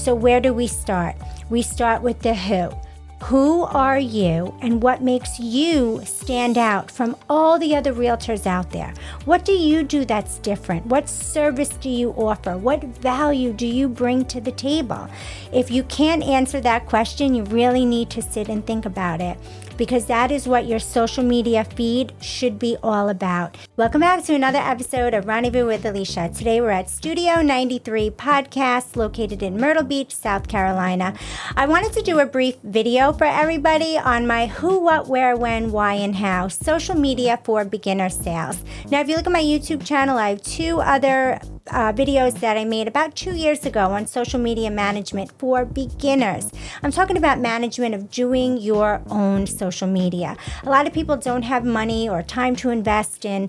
So where do we start? We start with the who. Who are you and what makes you stand out from all the other realtors out there? What do you do that's different? What service do you offer? What value do you bring to the table? If you can't answer that question, you really need to sit and think about it, because that is what your social media feed should be all about. Welcome back to another episode of Rendezvous with Alysia. Today we're at Studio 93 Podcast, located in Myrtle Beach, South Carolina. I wanted to do a brief video for everybody on my who, what, where, when, why, and how social media for beginner sales. Now, if you look at my YouTube channel, I have two other videos that I made about 2 years ago on social media management for beginners. I'm talking about management of doing your own social media. A lot of people don't have money or time to invest in,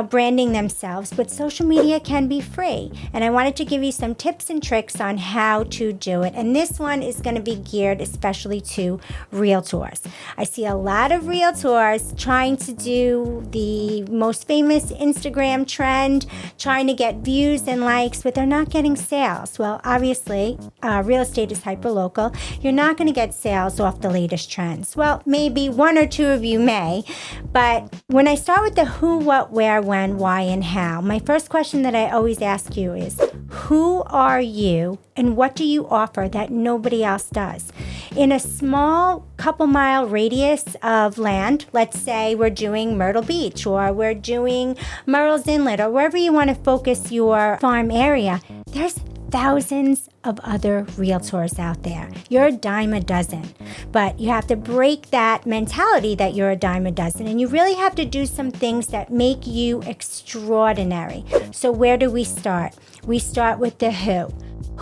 branding themselves, but social media can be free. And I wanted to give you some tips and tricks on how to do it. And this one is going to be geared especially to realtors. I see a lot of realtors trying to do the most famous Instagram trend, trying to get views and likes, but they're not getting sales. Well, obviously, real estate is hyperlocal. You're not going to get sales off the latest trends. Well, maybe one or two of you may, but when I start with the who, what, where, when, why, and how, my first question that I always ask you is, who are you and what do you offer that nobody else does? In a small couple mile radius of land, let's say we're doing Myrtle Beach or we're doing Myrtle's Inlet or wherever you want to focus your farm area, there's thousands of other realtors out there. You're a dime a dozen, but you have to break that mentality that you're a dime a dozen, and you really have to do some things that make you extraordinary. So where do we start? We start with the who.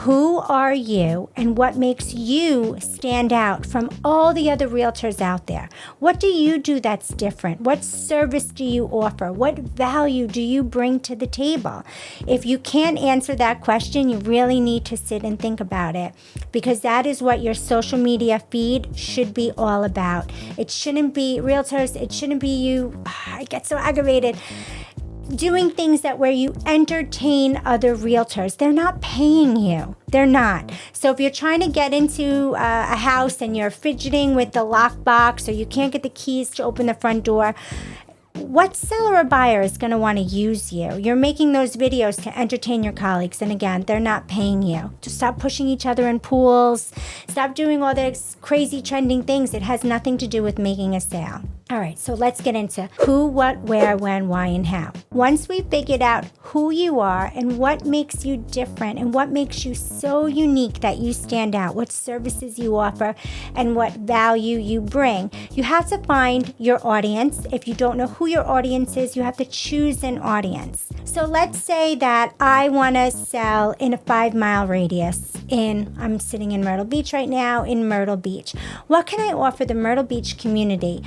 Who are you and what makes you stand out from all the other realtors out there? What do you do that's different? What service do you offer? What value do you bring to the table? If you can't answer that question, you really need to sit and think about it, because that is what your social media feed should be all about. It shouldn't be realtors. It shouldn't be you. I get so aggravated doing things where you entertain other realtors. They're not paying you. They're not. So if you're trying to get into a house and you're fidgeting with the lockbox or you can't get the keys to open the front door, what seller or buyer is going to want to use you? You're making those videos to entertain your colleagues, and again, they're not paying you. To stop pushing each other in pools, stop doing all those crazy trending things. It has nothing to do with making a sale. All right, so let's get into who, what, where, when, why, and how. Once we've figured out who you are and what makes you different and what makes you so unique that you stand out, what services you offer, and what value you bring, you have to find your audience. If you don't know who your audience is, you have to choose an audience. So let's say that I want to sell in a 5-mile radius. I'm sitting in Myrtle Beach right now, in Myrtle Beach. What can I offer the Myrtle Beach community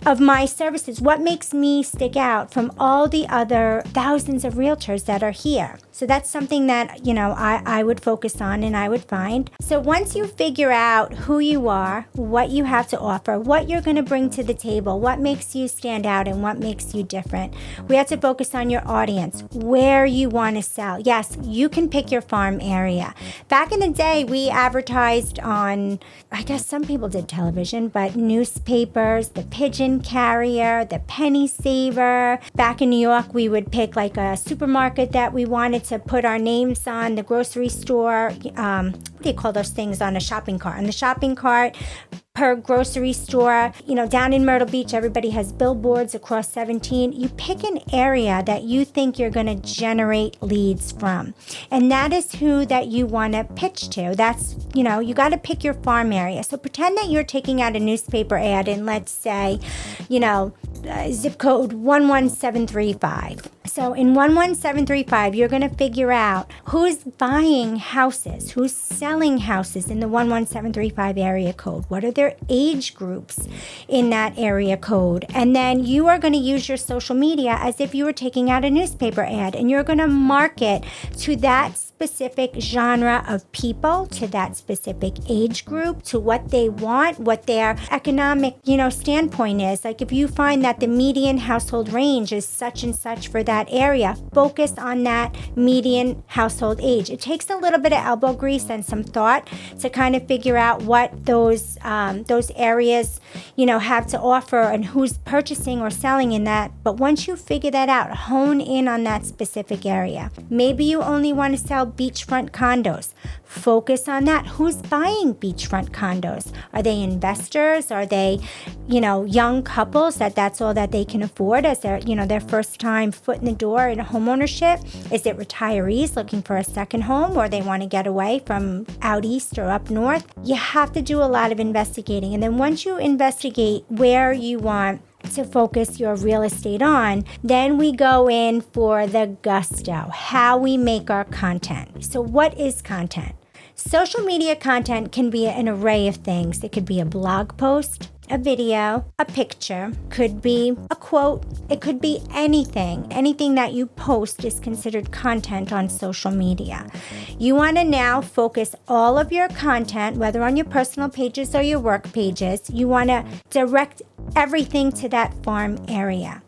of my services? What makes me stick out from all the other thousands of realtors that are here? So that's something that, I would focus on and I would find. So once you figure out who you are, what you have to offer, what you're going to bring to the table, what makes you stand out and what makes you different, we have to focus on your audience, where you want to sell. Yes, you can pick your farm area. Back in the day, we advertised on, I guess some people did television, but newspapers, the Pigeon Carrier, the Penny Saver. Back in New York, we would pick like a supermarket that we wanted to put our names on, the grocery store, what do you call those things on a shopping cart? On the shopping cart, per grocery store. Down in Myrtle Beach, everybody has billboards across 17. You pick an area that you think you're going to generate leads from. And that is who that you want to pitch to. That's, you got to pick your farm area. So pretend that you're taking out a newspaper ad in, let's say, zip code 11735. So in 11735, you're going to figure out who's buying houses, who's selling houses in the 11735 area code. What are their age groups in that area code? And then you are going to use your social media as if you were taking out a newspaper ad, and you're going to market to that specific genre of people, to that specific age group, to what they want, what their economic, standpoint is. Like if you find that the median household range is such and such for that that area, focus on that median household age. It takes a little bit of elbow grease and some thought to kind of figure out what those areas, have to offer and who's purchasing or selling in that. But once you figure that out, hone in on that specific area. Maybe you only want to sell beachfront condos. Focus on that. Who's buying beachfront condos? Are they investors? Are they, young couples that's all that they can afford as their first time foot in the door in homeownership? Is it retirees looking for a second home, or they want to get away from out east or up north? You have to do a lot of investigating. And then once you investigate where you want to focus your real estate on, then we go in for the gusto, how we make our content. So what is content? Social media content can be an array of things. It could be a blog post, a video, a picture, could be a quote, it could be anything. Anything that you post is considered content on social media. You want to now focus all of your content, whether on your personal pages or your work pages, you want to direct everything to that farm area.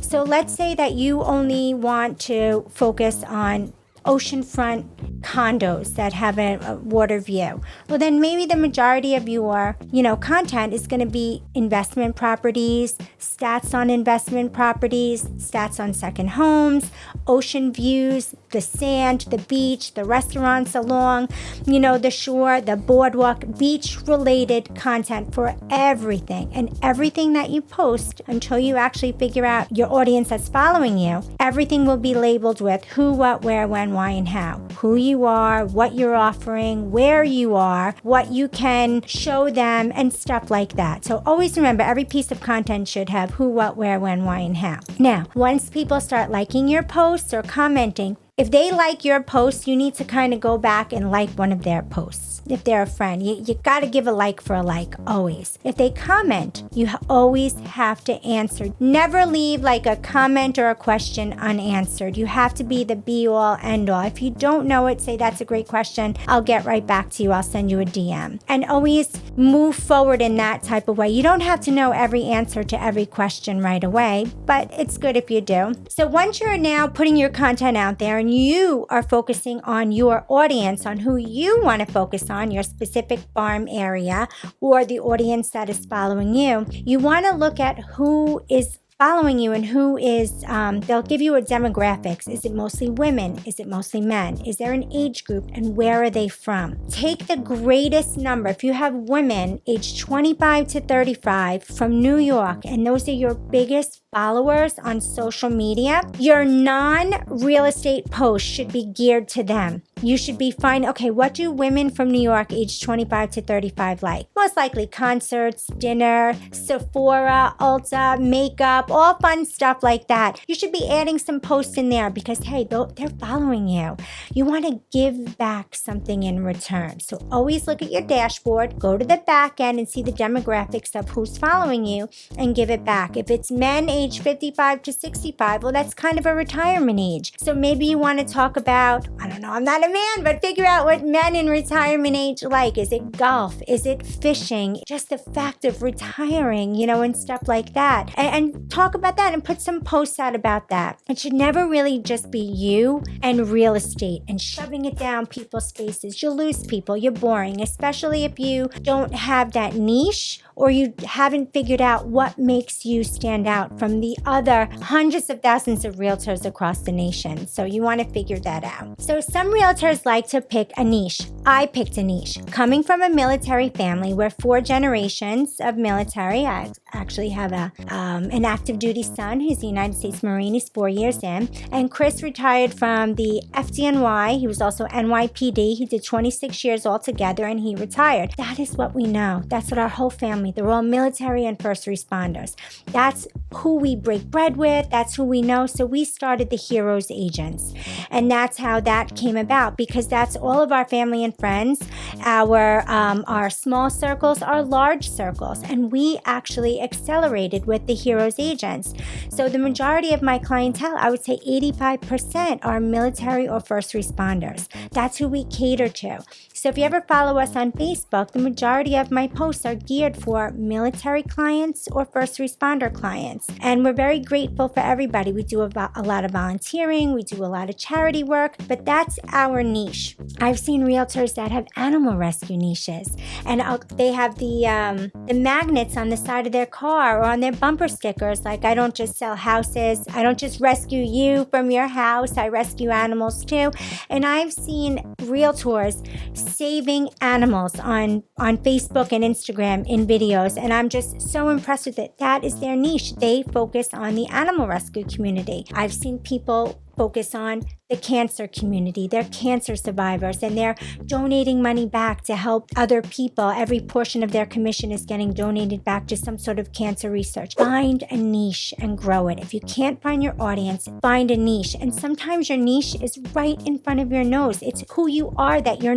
So let's say that you only want to focus on oceanfront condos that have a water view. Well, then maybe the majority of your, content is going to be investment properties, stats on investment properties, stats on second homes, ocean views, the sand, the beach, the restaurants along, the shore, the boardwalk, beach-related content for everything. And everything that you post, until you actually figure out your audience that's following you, everything will be labeled with who, what, where, when, why, and how. Who you are, what you're offering, where you are, what you can show them, and stuff like that. So always remember, every piece of content should have who, what, where, when, why, and how. Now, once people start liking your posts or commenting, if they like your post, you need to kind of go back and like one of their posts. If they're a friend, you got to give a like for a like, always. If they comment, you always have to answer. Never leave like a comment or a question unanswered. You have to be the be-all, end-all. If you don't know it, say, that's a great question. I'll get right back to you. I'll send you a DM. And always move forward in that type of way. You don't have to know every answer to every question right away, but it's good if you do. So once you're now putting your content out there and you are focusing on your audience, on who you want to focus on, your specific farm area or the audience that is following you, you want to look at who is following you and who is, they'll give you a demographics. Is it mostly women? Is it mostly men? Is there an age group, and where are they from? Take the greatest number. If you have women aged 25 to 35 from New York, and those are your biggest followers on social media, your non-real estate posts should be geared to them. You should be okay, what do women from New York aged 25 to 35 like? Most likely concerts, dinner, Sephora, Ulta, makeup, all fun stuff like that. You should be adding some posts in there because, hey, they're following you. You want to give back something in return. So always look at your dashboard, go to the back end and see the demographics of who's following you and give it back. If it's men age 55 to 65, well, that's kind of a retirement age. So maybe you want to talk about, I don't know, I'm not a man, but figure out what men in retirement age like. Is it golf? Is it fishing? Just the fact of retiring, and stuff like that. And talk about that and put some posts out about that. It should never really just be you and real estate and shoving it down people's faces. You'll lose people. You're boring, especially if you don't have that niche or you haven't figured out what makes you stand out from the other hundreds of thousands of realtors across the nation. So you want to figure that out. So some realtors like to pick a niche. I picked a niche. Coming from a military family, we're 4 generations of military. I actually have an active duty son who's a United States Marine. He's 4 years in. And Chris retired from the FDNY. He was also NYPD. He did 26 years altogether and he retired. That is what we know. That's what our whole family, they're all military and first responders. That's who we break bread with. That's who we know. So we started the Heroes Agents. And that's how that came about, because that's all of our family and friends, our small circles, our large circles. And we actually accelerated with the Heroes Agents. So the majority of my clientele, I would say 85%, are military or first responders. That's who we cater to. So if you ever follow us on Facebook, the majority of my posts are geared for military clients or first responder clients. And we're very grateful for everybody. We do a lot of volunteering, we do a lot of charity work, but that's our niche. I've seen realtors that have animal rescue niches, and they have the magnets on the side of their car or on their bumper stickers, like, I don't just sell houses, I don't just rescue you from your house, I rescue animals too. And I've seen realtors saving animals on Facebook and Instagram in videos, and I'm just so impressed with it. That is their niche. They focus on the animal rescue community. I've seen people focus on the cancer community. They're cancer survivors, and they're donating money back to help other people. Every portion of their commission is getting donated back to some sort of cancer research. Find a niche and grow it. If you can't find your audience, find a niche. And sometimes your niche is right in front of your nose. It's who you are, that you're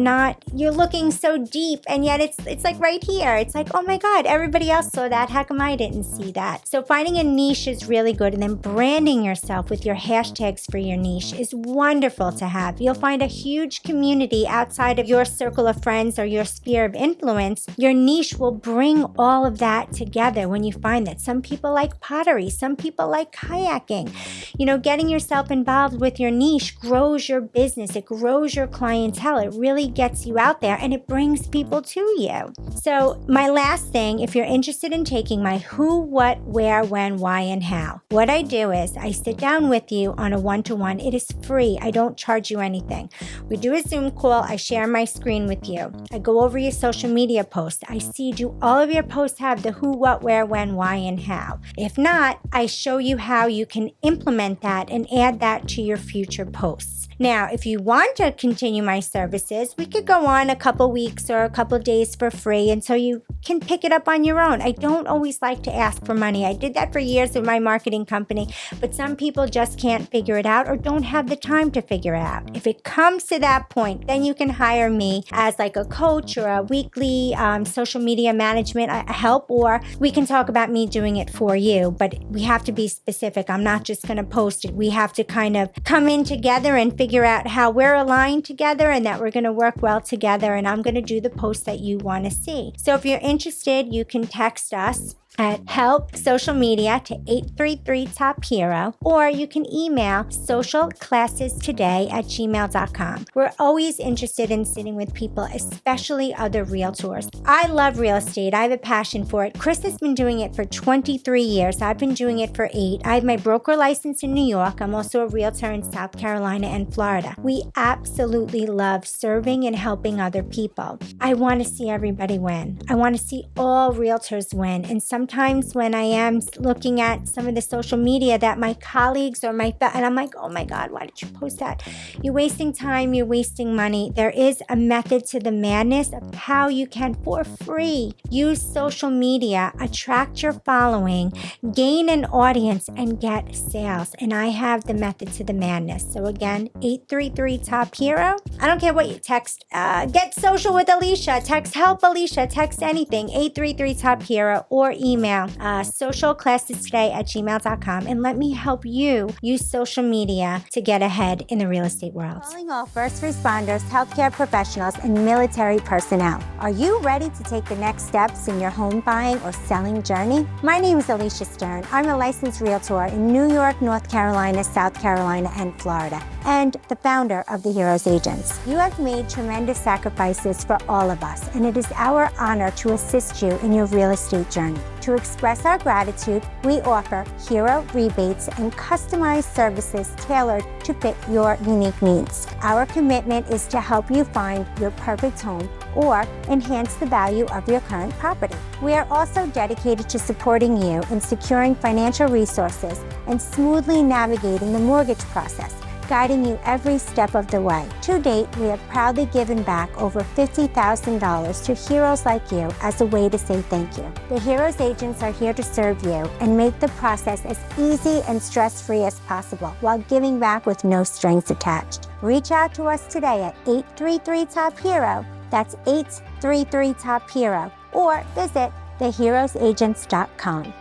looking so deep, and yet it's like right here. It's like, oh my God, everybody else saw that. How come I didn't see that? So finding a niche is really good, and then branding yourself with your hashtags for your niche is wonderful to have. You'll find a huge community outside of your circle of friends or your sphere of influence. Your niche will bring all of that together when you find that. Some people like pottery, some people like kayaking. Getting yourself involved with your niche grows your business, it grows your clientele, it really gets you out there, and it brings people to you. So my last thing, if you're interested in taking my who, what, where, when, why, and how, what I do is I sit down with you on a one-to-one. It is free. I don't charge you anything. We do a Zoom call. I share my screen with you. I go over your social media posts. I see, do all of your posts have the who, what, where, when, why, and how? If not, I show you how you can implement that and add that to your future posts. Now, if you want to continue my services, we could go on a couple weeks or a couple days for free, and so you can pick it up on your own. I don't always like to ask for money. I did that for years with my marketing company, but some people just can't figure it out or don't have the time to figure it out. If it comes to that point, then you can hire me as like a coach or a weekly social media management help, or we can talk about me doing it for you, but we have to be specific. I'm not just going to post it. We have to kind of come in together and figure out how we're aligned together and that we're going to work well together, and I'm going to do the post that you want to see. So if you're interested, you can text us at help social media to 833 top hero, or you can email socialclassestoday@gmail.com. We're always interested in sitting with people, especially other realtors. I love real estate. I have a passion for it. Chris has been doing it for 23 years. I've been doing it for 8. I have my broker license in New York. I'm also a realtor in South Carolina and Florida. We absolutely love serving and helping other people. I want to see everybody win. I want to see all realtors win. And sometimes when I am looking at some of the social media that my colleagues or and I'm like, oh my God, why did you post that? You're wasting time, you're wasting money. There is a method to the madness of how you can, for free, use social media, attract your following, gain an audience, and get sales. And I have the method to the madness. So again, 833 top hero. I don't care what you text. Get social with Alysia. Text help Alysia. Text anything. 833 top hero, or email socialclassestoday@gmail.com, and let me help you use social media to get ahead in the real estate world. Calling all first responders, healthcare professionals, and military personnel. Are you ready to take the next steps in your home buying or selling journey? My name is Alysia Stern. I'm a licensed realtor in New York, North Carolina, South Carolina, and Florida, and the founder of the Heroes Agents. You have made tremendous sacrifices for all of us, and it is our honor to assist you in your real estate journey. To express our gratitude, we offer hero rebates and customized services tailored to fit your unique needs. Our commitment is to help you find your perfect home or enhance the value of your current property. We are also dedicated to supporting you in securing financial resources and smoothly navigating the mortgage process, guiding you every step of the way. To date, we have proudly given back over $50,000 to heroes like you as a way to say thank you. The Heroes Agents are here to serve you and make the process as easy and stress-free as possible while giving back with no strings attached. Reach out to us today at 833 top hero. That's 833 top hero, or visit theheroesagents.com.